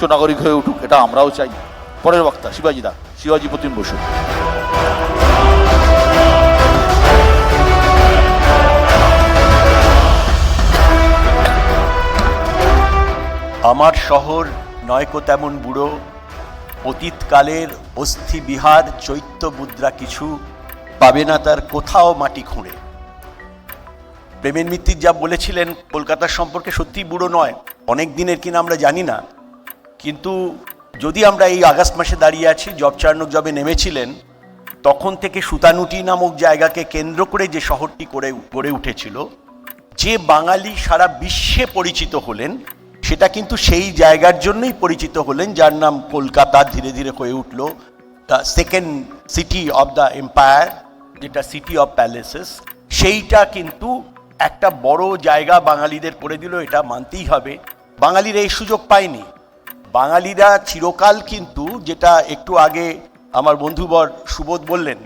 নাগরিক হয়ে উঠুক, এটা আমরাও চাই। পরের বক্তা শিবাজি দা, শিবাজি প্রতিম বসু। আমার শহর নয়কো তেমন বুড়ো, অতীতকালের অস্থি বিহার চৈত্য মুদ্রা কিছু পাবে না তার কোথাও মাটি খুঁড়ে। প্রেমের মিত্তির যা বলেছিলেন কলকাতার সম্পর্কে সত্যি বুড়ো নয়, অনেক দিনের কিনা আমরা জানি না, কিন্তু যদি আমরা এই আগস্ট মাসে দাঁড়িয়ে আছি, জব চার্নক যবে নেমেছিলেন তখন থেকে সুতানুটি নামক জায়গাকে কেন্দ্র করে যে শহরটি গড়ে উঠেছিল, যে বাঙালি সারা বিশ্বে পরিচিত হলেন, সেটা কিন্তু সেই জায়গার জন্যই পরিচিত হলেন যার নাম কলকাতা ধীরে ধীরে হয়ে উঠল the second city of the empire, যেটা সিটি অফ প্যালেসেস। সেইটা কিন্তু একটা বড় জায়গা বাঙালিদের করে দিল, এটা মানতেই হবে। বাঙালিরা এই সুযোগ পায়নি। বাঙালিরা চিরকাল কিন্তু, যেটা একটু আগে আমার বন্ধুবর সুবোধ বললেন,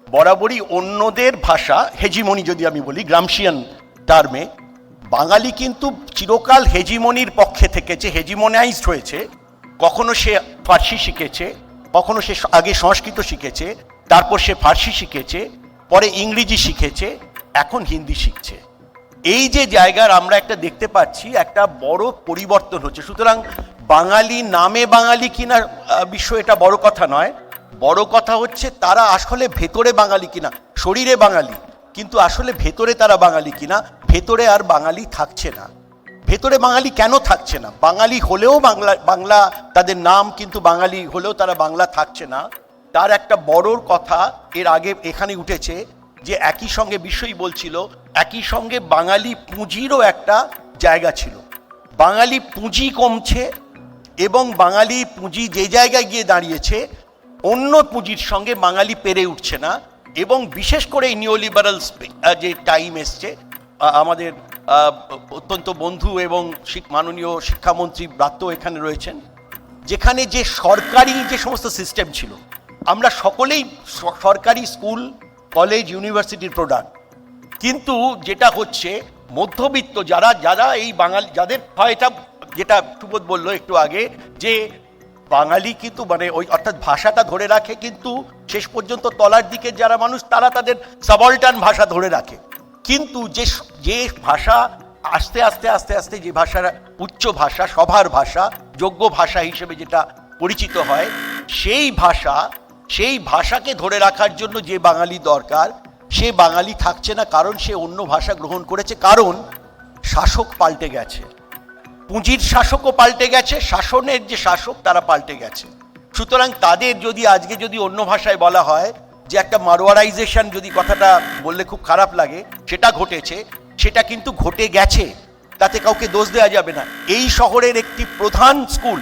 বরাবরই অন্যদের ভাষা হেজিমনি, যদি আমি বলি গ্রামশিয়ান টার্মে, বাঙালি কিন্তু চিরকাল হেজিমনির পক্ষে থেকেছে, হেজিমনাইজড হয়েছে। কখনো সে ফার্সি শিখেছে, কখনো সে আগে সংস্কৃত শিখেছে, তারপর সে ফার্সি শিখেছে, পরে ইংরেজি শিখেছে, এখন হিন্দি শিখছে। এই যে জায়গার আমরা একটা দেখতে পাচ্ছি, একটা বড় পরিবর্তন হচ্ছে। সুতরাং বাঙালি নামে বাঙালি কিনা বিষয় এটা বড় কথা নয়, বড় কথা হচ্ছে তারা আসলে ভেতরে বাঙালি কিনা। শরীরে বাঙালি, কিন্তু আসলে ভেতরে তারা বাঙালি কিনা। ভেতরে আর বাঙালি থাকছে না। ভেতরে বাঙালি কেন থাকছে না? বাঙালি হলেও বাংলা তাদের নাম, কিন্তু বাঙালি হলেও তারা বাংলা থাকছে না। তার একটা বড় কথা এর আগে এখানে উঠেছে, যে একই সঙ্গে বিষয়ই বলছিল, একই সঙ্গে বাঙালি পুঁজিরও একটা জায়গা ছিল। বাঙালি পুঁজি কমছে, এবং বাঙালি পুঁজি যে জায়গায় গিয়ে দাঁড়িয়েছে, অন্য পুঁজির সঙ্গে বাঙালি পেরে উঠছে না। এবং বিশেষ করে এই নিওলিবারাল যে টাইম এসছে, আমাদের অত্যন্ত বন্ধু এবং মাননীয় শিক্ষামন্ত্রী ব্রাত্য এখানে রয়েছেন, যেখানে যে সরকারি যে সমস্ত সিস্টেম ছিল, আমরা সকলেই সরকারি স্কুল, কলেজ, ইউনিভার্সিটির প্রোডাক্ট, কিন্তু যেটা হচ্ছে মধ্যবিত্ত যারা এই বাঙালি, যাদের হয় এটা যেটা সুবোধ বললো একটু আগে, যে বাঙালি কিন্তু মানে ওই অর্থাৎ ভাষাটা ধরে রাখে, কিন্তু শেষ পর্যন্ত তলার দিকে যারা মানুষ তারা তাদের সাবঅল্টার্ন ভাষা ধরে রাখে। কিন্তু যে ভাষা আস্তে আস্তে আস্তে আস্তে যে ভাষার উচ্চ ভাষা, সভার ভাষা, যোগ্য ভাষা হিসেবে যেটা পরিচিত হয়, সেই ভাষাকে ধরে রাখার জন্য যে বাঙালি দরকার, সে বাঙালি থাকছে না। কারণ সে অন্য ভাষা গ্রহণ করেছে, কারণ শাসক পাল্টে গেছে, পুঁজির শাসকও পাল্টে গেছে, শাসনের যে শাসক তারা পাল্টে গেছে। সুতরাং তাদের যদি আজকে যদি অন্য ভাষায় বলা হয় যে একটা মারোয়ারাইজেশন, যদি কথাটা বললে খুব খারাপ লাগে, সেটা ঘটেছে, সেটা কিন্তু ঘটে গেছে, তাতে কাউকে দোষ দেওয়া যাবে না। এই শহরের একটি প্রধান স্কুল,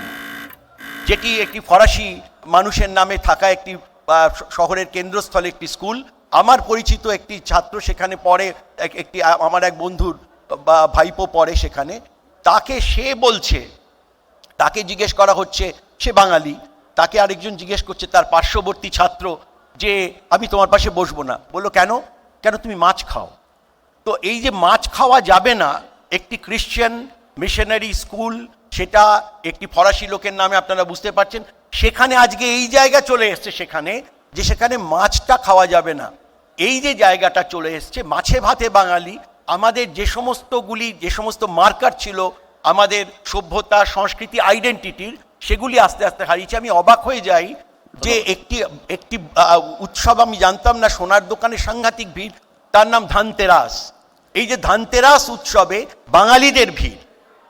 যেটি একটি ফরাসি মানুষের নামে থাকা একটি শহরের কেন্দ্রস্থলে একটি স্কুল, আমার পরিচিত একটি ছাত্র সেখানে পড়ে, একটি আমার এক বন্ধুর বা ভাইপো পড়ে সেখানে, তাকে সে বলছে, তাকে জিজ্ঞেস করা হচ্ছে, সে বাঙালি, তাকে আরেকজন জিজ্ঞেস করছে তার পার্শ্ববর্তী ছাত্র, যে আমি তোমার পাশে বসবো না। বললো কেন? তুমি মাছ খাও। তো এই যে মাছ খাওয়া যাবে না, একটি ক্রিশ্চিয়ান মিশনারি স্কুল, সেটা একটি ফরাসি লোকের নামে, আপনারা বুঝতে পারছেন, সেখানে আজকে এই জায়গা চলে এসছে, সেখানে মাছটা খাওয়া যাবে না। এই যে জায়গাটা চলে এসছে, মাছে ভাতে বাঙালি, আমাদের যে সমস্ত মার্কার ছিল আমাদের সভ্যতা, সংস্কৃতি, আইডেন্টিটির, সেগুলি আস্তে আস্তে হারিয়েছে। আমি অবাক হয়ে যাই যে একটি উৎসব আমি জানতাম না, সোনার দোকানে সাংঘাতিক ভিড়, তার নাম ধানতেরাস। এই যে ধানতেরাস উৎসবে বাঙালিদের ভিড়,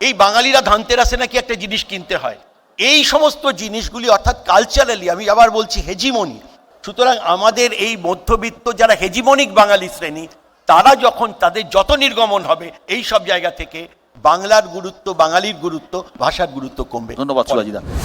এই বাঙালিরা ধানতেরাসে নাকি একটা জিনিস কিনতে হয়, এই সমস্ত জিনিসগুলি অর্থাৎ কালচারালি, আমি আবার বলছি হেজিমনি। সুতরাং আমাদের এই মধ্যবিত্ত যারা হেজিমনিক বাঙালি শ্রেণী, তারা যখন তাদের যত নির্গমন হবে এই সব জায়গা থেকে, বাংলার গুরুত্ব, বাঙালির গুরুত্ব, ভাষার গুরুত্ব কমবে। ধন্যবাদ শিবাজি দা।